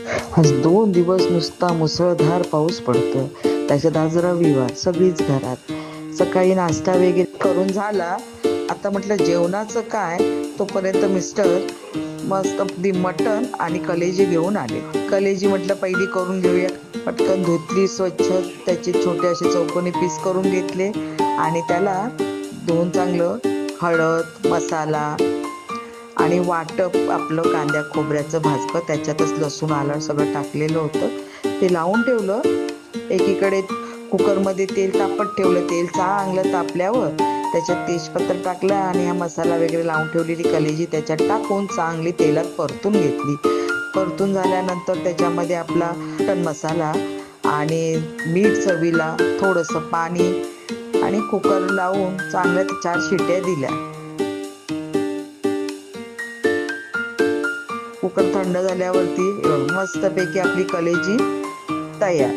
आज 2 दिवस नुसता मुसळधार पाऊस पडतोय. त्याच्यात आज रविवार, सगळीच घरात. सकाळी नाश्ता वगैरे करून झाला. आता म्हटलं जेवणाचं काय, तोपर्यंत मिस्टर मस्त मटण आणि कलेजी घेऊन आले. कलेजी म्हटलं पहिली करून घेऊया. पटकन धुतली स्वच्छ, त्याचे छोटे असे चौकोनी पीस करून घेतले आणि त्याला धुवून चांगलं हळद, मसाला आणि वाटप आपलं कांद्या खोबऱ्याचं भाजपं, त्याच्यातच लसूण आलं सगळं टाकलेलं होतं, ते लावून ठेवलं. एकीकडे कुकरमध्ये तेल तापत ठेवलं. तेल चांगलं तापल्यावर त्याच्यात तेजपत्ता टाकलं आणि हा मसाला वगैरे लावून ठेवलेली कलेजी त्याच्यात टाकून चांगली तेलात परतून घेतली. परतून झाल्यानंतर त्याच्यामध्ये आपला मटण मसाला आणि मीठ चवीला, थोडंसं पाणी आणि कुकर लावून चांगल्या 4 शिट्या दिल्या. कुकर थंड झाल्यावरती मस्तपैकी आपली कलेजी तयार.